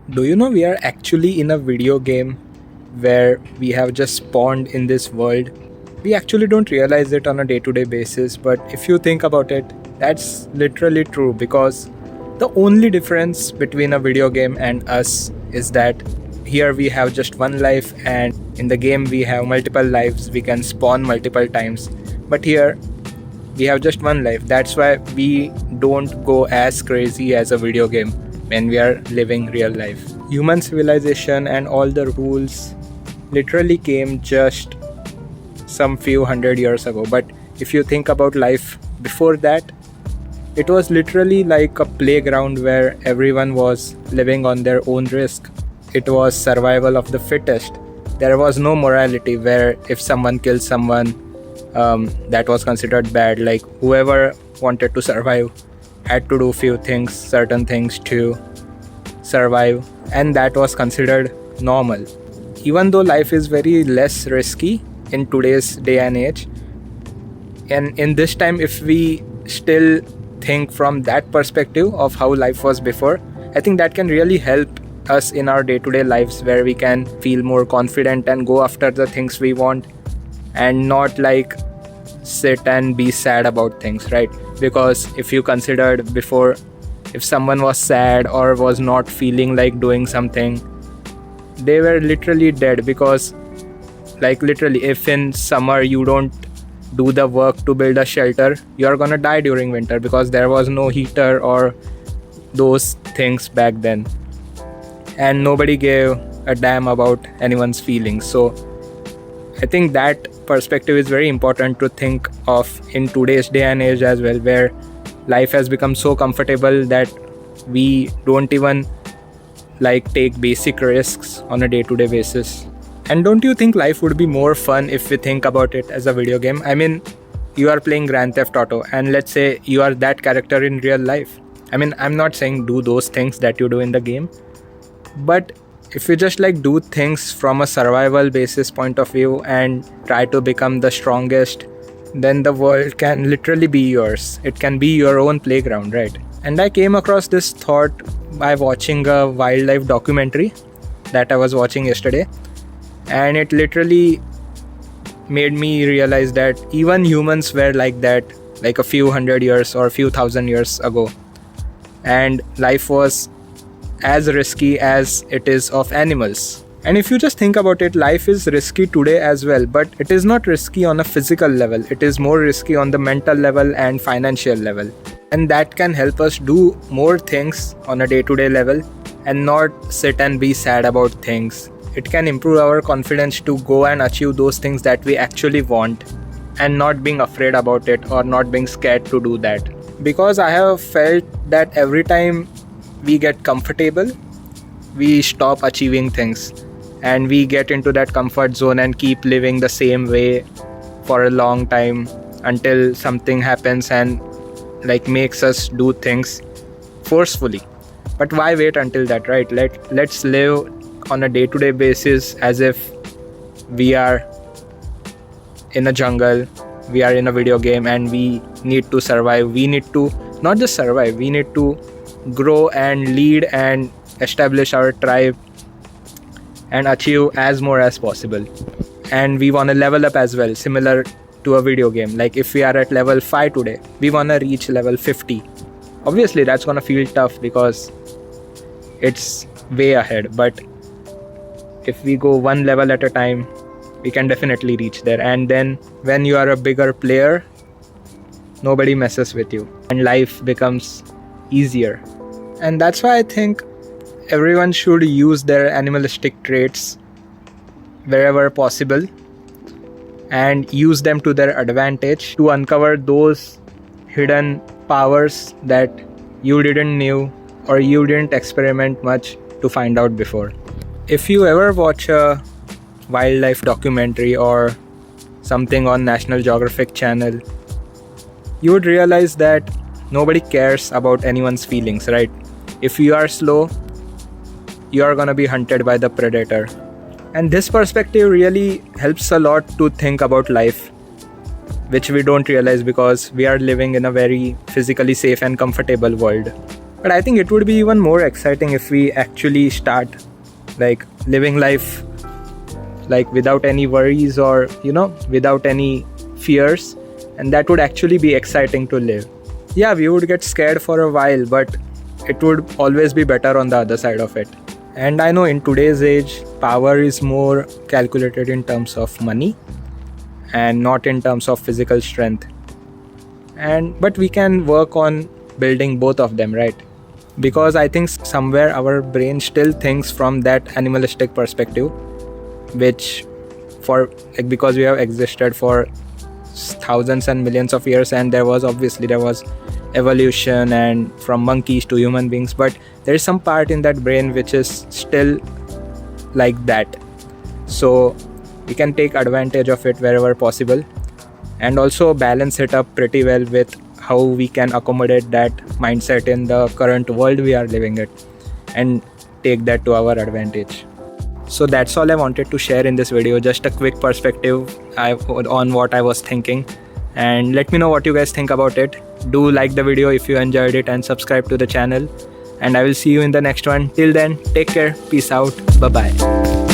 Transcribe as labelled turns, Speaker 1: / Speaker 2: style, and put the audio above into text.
Speaker 1: Do you know we are actually in a video game where we have just spawned in this world? We actually don't realize it on a day to day basis, but if you think about it, that's literally true because the only difference between a video game and us is that here we have just one life, and in the game we have multiple lives, we can spawn multiple times. But here we have just one life. That's why we don't go as crazy as a video game when we are living real life. Human civilization and all the rules literally came just some few hundred years ago. But if you think about life before that, it was literally like a playground where everyone was living on their own risk. It was survival of the fittest. There was no morality where if someone kills someone, that was considered bad. Like whoever wanted to survive had to do few things, certain things to survive, and that was considered normal. Even though life is very less risky in today's day and age, and in this time, if we still think from that perspective of how life was before, I think that can really help us in our day-to-day lives, where we can feel more confident and go after the things we want and not like sit and be sad about things, right? Because if you considered before, if someone was sad or was not feeling like doing something, they were literally dead. Because like literally, if in summer you don't do the work to build a shelter, you're gonna die during winter because there was no heater or those things back then, and nobody gave a damn about anyone's feelings. So I think that perspective is very important to think of in today's day and age as well, where life has become so comfortable that we don't even like take basic risks on a day-to-day basis. And don't you think life would be more fun if we think about it as a video game? I mean, you are playing Grand Theft Auto, and let's say you are that character in real life. I mean, I'm not saying do those things that you do in the game, but if you just like do things from a survival basis point of view and try to become the strongest, then the world can literally be yours. It can be your own playground, right? And I came across this thought by watching a wildlife documentary that I was watching yesterday, and it literally made me realize that even humans were like that like a few hundred years or a few thousand years ago, and life was as risky as it is of animals. And if you just think about it, life is risky today as well, but it is not risky on a physical level. It is more risky on the mental level and financial level, and that can help us do more things on a day-to-day level and not sit and be sad about things. It can improve our confidence to go and achieve those things that we actually want, and not being afraid about it or not being scared to do that. Because I have felt that every time we get comfortable, we stop achieving things, and we get into that comfort zone and keep living the same way for a long time until something happens and like makes us do things forcefully. But why wait until that, right? Let's live on a day-to-day basis as if we are in a jungle, we are in a video game, and we need to survive. We need to not just survive, we need to grow and lead and establish our tribe and achieve as more as possible. And we want to level up as well, similar to a video game. Like if we are at level 5 today, we want to reach level 50. Obviously that's going to feel tough because it's way ahead, but if we go one level at a time, we can definitely reach there. And then when you are a bigger player, nobody messes with you and life becomes easier. And that's why I think everyone should use their animalistic traits wherever possible and use them to their advantage to uncover those hidden powers that you didn't knew or you didn't experiment much to find out before. If you ever watch a wildlife documentary or something on National Geographic channel, you would realize that nobody cares about anyone's feelings, right? If you are slow, you are gonna be hunted by the predator. And this perspective really helps a lot to think about life, which we don't realize because we are living in a very physically safe and comfortable world. But I think it would be even more exciting if we actually start like living life like without any worries, or without any fears, and that would actually be exciting to live. Yeah, we would get scared for a while, but it would always be better on the other side of it. And I know in today's age, power is more calculated in terms of money and not in terms of physical strength. And but we can work on building both of them, right? Because I think somewhere our brain still thinks from that animalistic perspective, which for like, because we have existed for thousands and millions of years, and there was evolution and from monkeys to human beings, but there is some part in that brain which is still like that. So we can take advantage of it wherever possible, and also balance it up pretty well with how we can accommodate that mindset in the current world we are living in, and take that to our advantage. So that's all I wanted to share in this video, just a quick perspective on what I was thinking. And let me know what you guys think about it. Do like the video if you enjoyed it, and subscribe to the channel. And I will see you in the next one. Till then, take care, peace out, bye bye.